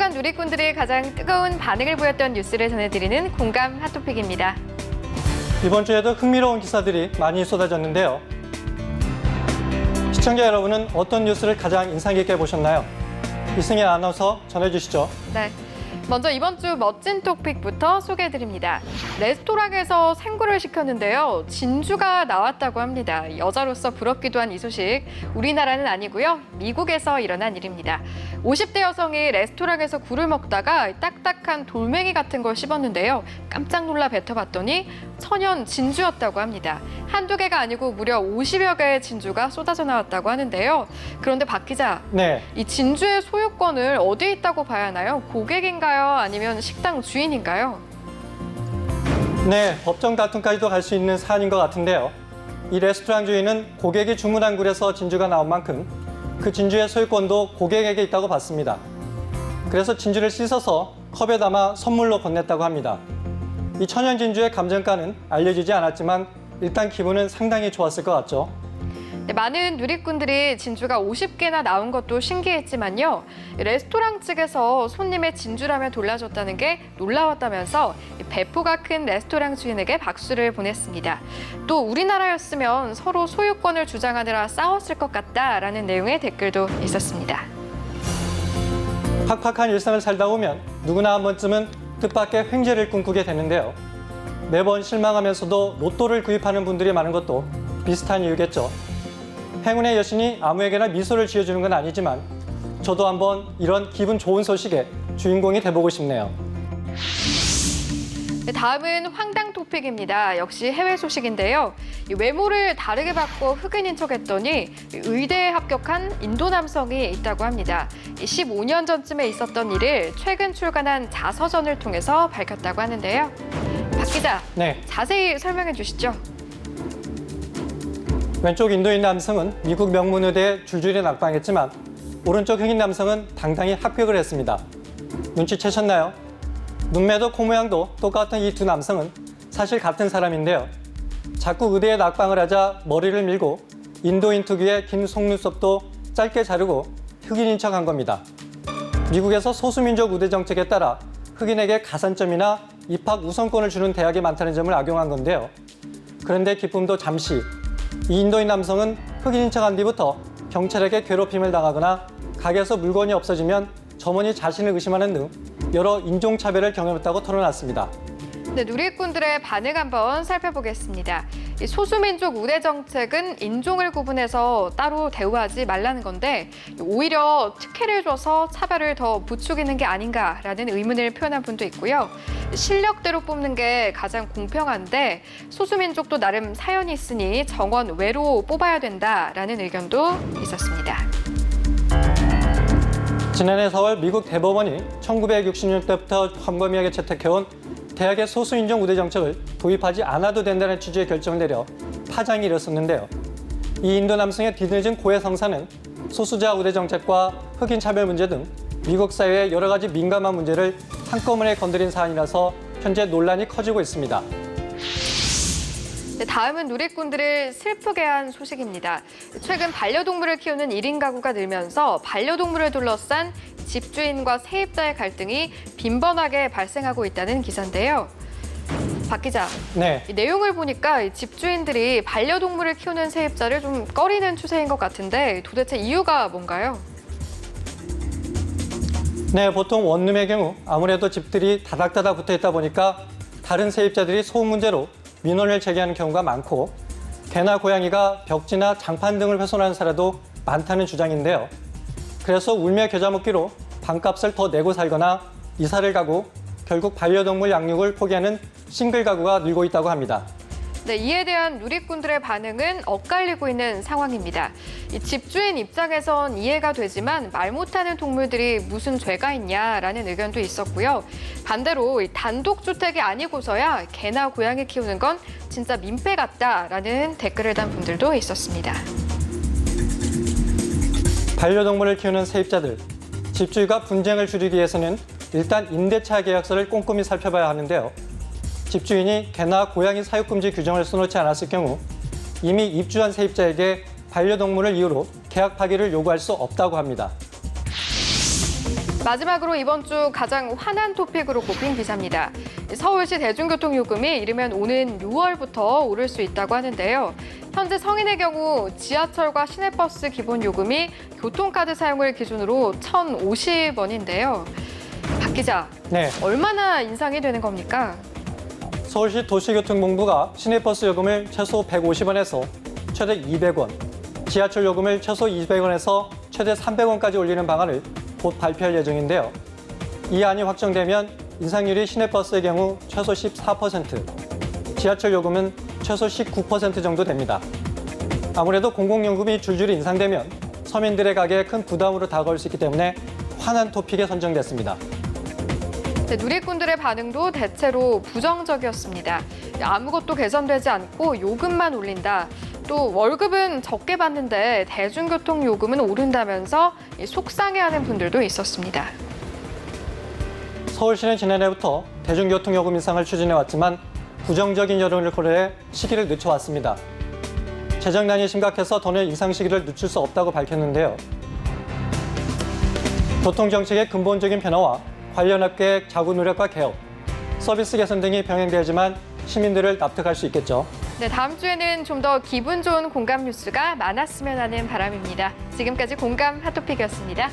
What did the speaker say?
주간 누리꾼들이 가장 뜨거운 반응을 보였던 뉴스를 전해드리는 공감 핫토픽입니다. 이번 주에도 흥미로운 기사들이 많이 쏟아졌는데요. 시청자 여러분은 어떤 뉴스를 가장 인상 깊게 보셨나요? 이승혜 아나운서 전해주시죠. 네. 먼저 이번 주 멋진 토픽부터 소개해드립니다. 레스토랑에서 생굴을 시켰는데요. 진주가 나왔다고 합니다. 여자로서 부럽기도 한 이 소식, 우리나라는 아니고요. 미국에서 일어난 일입니다. 50대 여성이 레스토랑에서 굴을 먹다가 딱딱한 돌멩이 같은 걸 씹었는데요. 깜짝 놀라 뱉어봤더니 천연 진주였다고 합니다. 한두 개가 아니고 무려 50여 개의 진주가 쏟아져 나왔다고 하는데요. 그런데 박 기자, 네, 이 진주의 소유권을 어디에 있다고 봐야 하나요? 고객인가요? 아니면 식당 주인인가요? 네, 법정 다툼까지도 갈 수 있는 사안인 것 같은데요. 이 레스토랑 주인은 고객이 주문한 굴에서 진주가 나온 만큼 그 진주의 소유권도 고객에게 있다고 봤습니다. 그래서 진주를 씻어서 컵에 담아 선물로 건넸다고 합니다. 이 천연 진주의 감정가는 알려지지 않았지만 일단 기분은 상당히 좋았을 것 같죠. 네, 많은 누리꾼들이 진주가 50개나 나온 것도 신기했지만요. 레스토랑 측에서 손님의 진주라면 돌려줬다는 게 놀라웠다면서 배포가 큰 레스토랑 주인에게 박수를 보냈습니다. 또 우리나라였으면 서로 소유권을 주장하느라 싸웠을 것 같다라는 내용의 댓글도 있었습니다. 팍팍한 일상을 살다 보면 누구나 한 번쯤은 뜻밖의 횡재를 꿈꾸게 되는데요. 매번 실망하면서도 로또를 구입하는 분들이 많은 것도 비슷한 이유겠죠. 행운의 여신이 아무에게나 미소를 지어주는 건 아니지만 저도 한번 이런 기분 좋은 소식의 주인공이 돼보고 싶네요. 네, 다음은 황당 토픽입니다. 역시 해외 소식인데요. 이 외모를 다르게 바꿔 흑인인 척했더니 의대에 합격한 인도 남성이 있다고 합니다. 15년 전쯤에 있었던 일을 최근 출간한 자서전을 통해서 밝혔다고 하는데요. 박 기자, 네, 자세히 설명해 주시죠. 왼쪽 인도인 남성은 미국 명문의대에 줄줄이 낙방했지만 오른쪽 흑인 남성은 당당히 합격을 했습니다. 눈치채셨나요? 눈매도 코 모양도 똑같은 이 두 남성은 사실 같은 사람인데요. 자꾸 의대에 낙방을 하자 머리를 밀고 인도인 특유의 긴 속눈썹도 짧게 자르고 흑인인 척한 겁니다. 미국에서 소수민족 의대 정책에 따라 흑인에게 가산점이나 입학 우선권을 주는 대학이 많다는 점을 악용한 건데요. 그런데 기쁨도 잠시. 이 인도인 남성은 흑인인 척한 뒤부터 경찰에게 괴롭힘을 당하거나 가게에서 물건이 없어지면 점원이 자신을 의심하는 등 여러 인종차별을 경험했다고 털어놨습니다. 네, 누리꾼들의 반응 한번 살펴보겠습니다. 이 소수민족 우대 정책은 인종을 구분해서 따로 대우하지 말라는 건데 오히려 특혜를 줘서 차별을 더 부추기는 게 아닌가라는 의문을 표현한 분도 있고요. 실력대로 뽑는 게 가장 공평한데 소수민족도 나름 사연이 있으니 정원 외로 뽑아야 된다라는 의견도 있었습니다. 지난해 4월 미국 대법원이 1960년대부터 광범위하게 채택해온 대학의 소수인종 우대 정책을 도입하지 않아도 된다는 취지의 결정을 내려 파장이 일었었는데요. 이 인도 남성의 뒤늦은 고해 성사는 소수자 우대 정책과 흑인 차별 문제 등 미국 사회의 여러 가지 민감한 문제를 한꺼번에 건드린 사안이라서 현재 논란이 커지고 있습니다. 네, 다음은 누리꾼들을 슬프게 한 소식입니다. 최근 반려동물을 키우는 1인 가구가 늘면서 반려동물을 둘러싼 집주인과 세입자의 갈등이 빈번하게 발생하고 있다는 기사인데요. 박 기자, 네, 이 내용을 보니까 이 집주인들이 반려동물을 키우는 세입자를 좀 꺼리는 추세인 것 같은데 도대체 이유가 뭔가요? 네, 보통 원룸의 경우 아무래도 집들이 다닥다닥 붙어 있다 보니까 다른 세입자들이 소음 문제로 민원을 제기하는 경우가 많고 개나 고양이가 벽지나 장판 등을 훼손하는 사례도 많다는 주장인데요. 그래서 울며 겨자 먹기로 방값을 더 내고 살거나 이사를 가고 결국 반려동물 양육을 포기하는 싱글 가구가 늘고 있다고 합니다. 네, 이에 대한 누리꾼들의 반응은 엇갈리고 있는 상황입니다. 이 집주인 입장에선 이해가 되지만 말 못하는 동물들이 무슨 죄가 있냐라는 의견도 있었고요. 반대로 이 단독주택이 아니고서야 개나 고양이 키우는 건 진짜 민폐 같다라는 댓글을 단 분들도 있었습니다. 반려동물을 키우는 세입자들, 집주인과 분쟁을 줄이기 위해서는 일단 임대차 계약서를 꼼꼼히 살펴봐야 하는데요. 집주인이 개나 고양이 사육금지 규정을 써놓지 않았을 경우 이미 입주한 세입자에게 반려동물을 이유로 계약 파기를 요구할 수 없다고 합니다. 마지막으로 이번 주 가장 화난 토픽으로 꼽힌 기사입니다. 서울시 대중교통요금이 이르면 오는 6월부터 오를 수 있다고 하는데요. 현재 성인의 경우 지하철과 시내버스 기본요금이 교통카드 사용을 기준으로 1,050원인데요. 박 기자, 네, 얼마나 인상이 되는 겁니까? 서울시 도시교통본부가 시내버스 요금을 최소 150원에서 최대 200원, 지하철 요금을 최소 200원에서 최대 300원까지 올리는 방안을 곧 발표할 예정인데요. 이 안이 확정되면 인상률이 시내버스의 경우 최소 14%, 지하철 요금은 최소 19% 정도 됩니다. 아무래도 공공요금이 줄줄이 인상되면 서민들의 가게에 큰 부담으로 다가올 수 있기 때문에 화난 토픽에 선정됐습니다. 누리꾼들의 반응도 대체로 부정적이었습니다. 아무것도 개선되지 않고 요금만 올린다. 또 월급은 적게 받는데 대중교통 요금은 오른다면서 속상해하는 분들도 있었습니다. 서울시는 지난해부터 대중교통 요금 인상을 추진해왔지만 부정적인 여론을 고려해 시기를 늦춰왔습니다. 재정난이 심각해서 더는 인상 시기를 늦출 수 없다고 밝혔는데요. 교통정책의 근본적인 변화와 관련 업계의 자구 노력과 개혁, 서비스 개선 등이 병행되지만 시민들을 납득할 수 있겠죠. 네, 다음 주에는 좀 더 기분 좋은 공감 뉴스가 많았으면 하는 바람입니다. 지금까지 공감 핫토픽이었습니다.